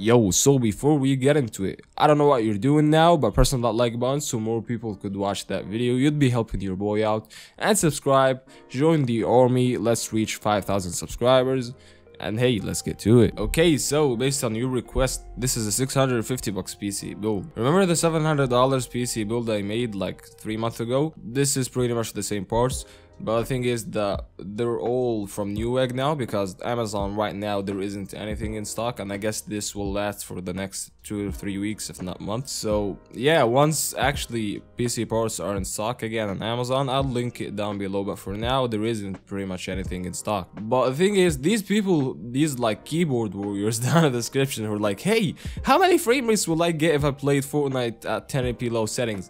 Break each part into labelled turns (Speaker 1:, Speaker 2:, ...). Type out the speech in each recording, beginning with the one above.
Speaker 1: Yo, so before we get into it, I don't know what you're doing now, but press on that like button so more people could watch that video. You'd be helping your boy out. And subscribe, join the army, let's reach 5,000 subscribers. And hey, let's get to it. Okay, so based on your request, this is a $650 PC build. Remember the $700 PC build I made like 3 months ago? This is pretty much the same parts. But the thing is that they're all from Newegg now, because Amazon right now there isn't anything in stock, and I guess this will last for the next 2 or 3 weeks, if not months. So yeah, once actually PC parts are in stock again on Amazon, I'll link it down below, but for now there isn't pretty much anything in stock. But the thing is, these people, these like keyboard warriors down in the description who are like, hey, how many frame rates will I get if I played Fortnite at 1080p low settings?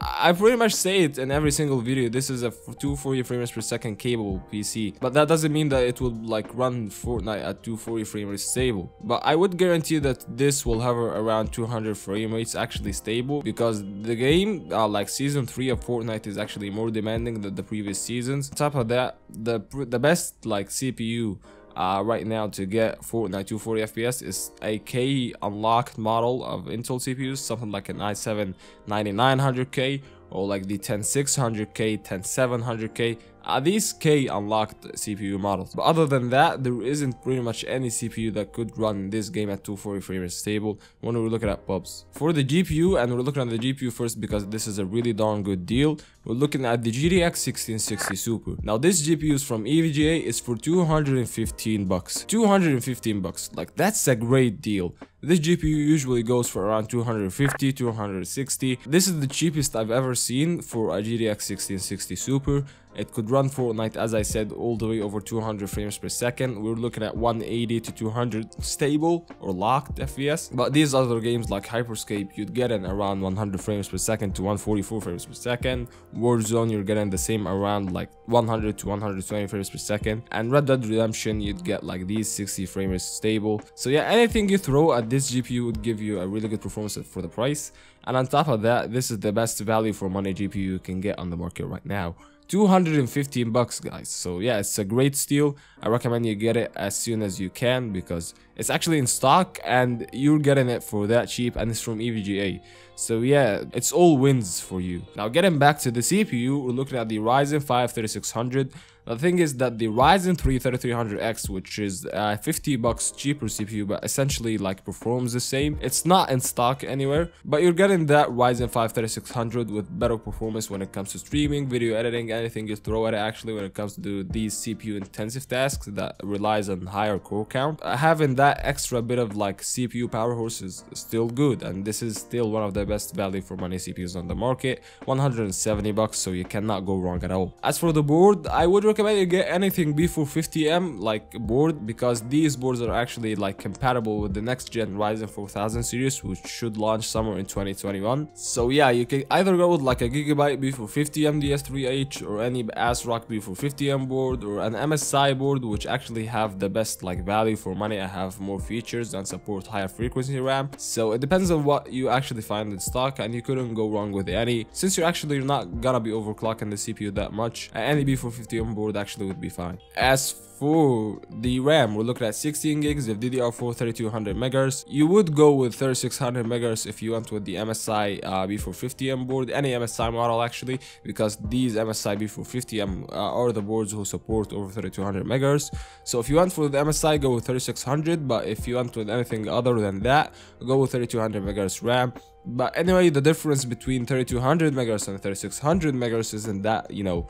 Speaker 1: I pretty much say it in every single video. This is a 240 frames per second capable PC, but that doesn't mean that it will like run Fortnite at 240 frame rates stable. But I would guarantee that this will hover around 200 frame rates actually stable, because the game like season 3 of Fortnite is actually more demanding than the previous seasons. On top of that, the best like CPU right now to get Fortnite 240 FPS is a K unlocked model of Intel CPUs, something like an i7 9900K or like the 10600K, 10700K. These K unlocked CPU models. But other than that, there isn't pretty much any CPU that could run this game at 240 frames stable when we're looking at pubs. For the GPU, and we're looking at the GPU first because this is a really darn good deal, we're looking at the GTX 1660 Super. Now this GPU is from EVGA, is for 215 bucks. 215 bucks, like that's a great deal. This GPU usually goes for around 250, 260. This is the cheapest I've ever seen for a GTX 1660 Super. It could run Fortnite, as I said, all the way over 200 frames per second. We're looking at 180 to 200 stable or locked FPS. But these other games like Hyperscape, you'd get in around 100 frames per second to 144 frames per second. Warzone, you're getting the same around like 100 to 120 frames per second. And Red Dead Redemption, you'd get like these 60 frames stable. So yeah, anything you throw at this GPU would give you a really good performance for the price. And on top of that, this is the best value for money GPU you can get on the market right now. 215 bucks, guys. So yeah, it's a great steal. I recommend you get it as soon as you can, because it's actually in stock and you're getting it for that cheap, and it's from EVGA. So yeah, it's all wins for you. Now getting back to the CPU, we're looking at the Ryzen 5 3600. The thing is that the Ryzen 3 3300X, which is 50 bucks cheaper CPU, but essentially like performs the same, it's not in stock anywhere, but you're getting that Ryzen 5 3600 with better performance when it comes to streaming, video editing, anything you throw at it actually when it comes to do these CPU intensive tasks that relies on higher core count. Having that extra bit of like CPU power horse is still good, and this is still one of the best value for money CPUs on the market. 170 bucks, so you cannot go wrong at all. As for the board, I would recommend you get anything B450M like board, because these boards are actually like compatible with the next gen Ryzen 4000 series, which should launch somewhere in 2021. So yeah, you can either go with like a Gigabyte B450M DS3H or any ASROCK B450M board, or an MSI board, which actually have the best like value for money. I have more features and support higher frequency RAM. So it depends on what you actually find in stock, and you couldn't go wrong with any, since you're actually not gonna be overclocking the CPU that much. Any B450M board actually would be fine. As for the RAM, we're looking at 16 gigs of DDR4 3200 MHz. You would go with 3600 MHz if you went with the MSI B450M board, any MSI model actually, because these MSI B450M are the boards who support over 3200 MHz. So if you went for the MSI, go with 3600, but if you went with anything other than that, go with 3200 MHz RAM. But anyway, the difference between 3200 MHz and 3600 MHz isn't that, you know,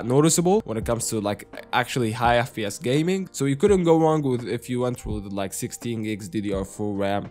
Speaker 1: noticeable when it comes to like actually high FPS gaming. So you couldn't go wrong with if you went with like 16 gigs DDR4 RAM,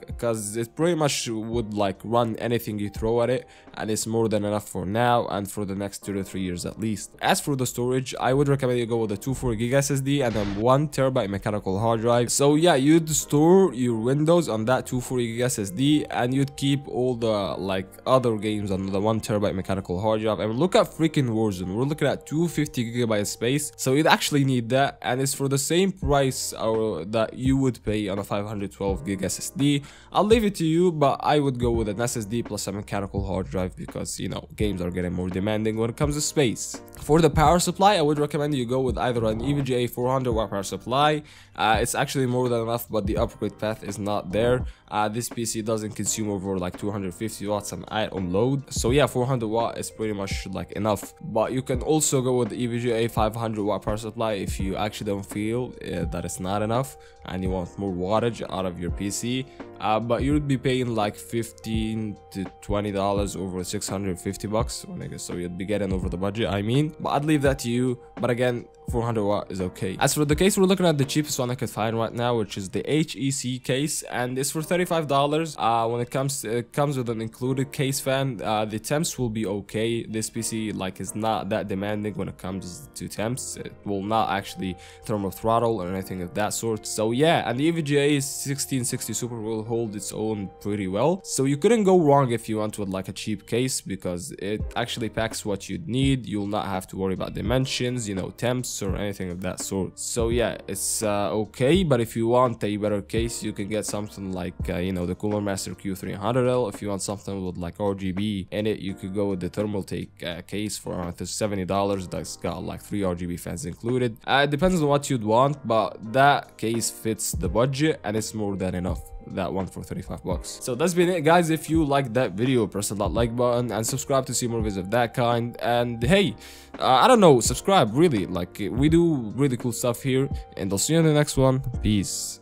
Speaker 1: because it pretty much would like run anything you throw at it, and it's more than enough for now and for the next 2 to 3 years at least. As for the storage, I would recommend you go with a 240 gig SSD and a 1 TB mechanical hard drive. So yeah, you'd store your Windows on that 240 gig SSD, and you'd keep all the like other games on the 1 TB mechanical hard drive. And look at freaking Warzone, we're looking at 250 GB space, so you'd actually need that, and it's for the same price that you would pay on a 512 gig SSD. SSD. I'll leave it to you, but I would go with an SSD plus a mechanical hard drive because, you know, games are getting more demanding when it comes to space. For the power supply, I would recommend you go with either an EVGA 400 watt power supply. It's actually more than enough, but the upgrade path is not there. This PC doesn't consume over like 250 watts on load, so yeah, 400 watt is pretty much like enough. But you can also go with the EVGA 500 watt power supply if you actually don't feel that it's not enough and you want more wattage out of your PC. But you would be paying like $15 to $20 over 650 bucks, so you'd be getting over the budget, I mean. But I'd leave that to you, but again, 400 watt is okay. As for the case, we're looking at the cheapest one I could find right now, which is the HEC case, and it's for $35. When it comes with an included case fan. The temps will be okay. This PC like is not that demanding when it comes to temps. It will not actually thermal throttle or anything of that sort. So yeah, and the EVGA 1660 Super will hold its own pretty well. So you couldn't go wrong if you went with like a cheap case, because it actually packs what you'd need. You'll not have to worry about dimensions, you know, temps or anything of that sort. So yeah, it's okay. But if you want a better case, you can get something like you know, the Cooler Master Q300L. If you want something with like RGB in it, you could go with the Thermaltake case for around $70. That's got like 3 RGB fans included. It depends on what you'd want, but that case fits the budget and it's more than enough. That one for 35 bucks. So that's been it, guys. If you liked that video, press that like button and subscribe to see more videos of that kind. And hey, I don't know, subscribe, really, like we do really cool stuff here, and I'll see you in the next one. Peace.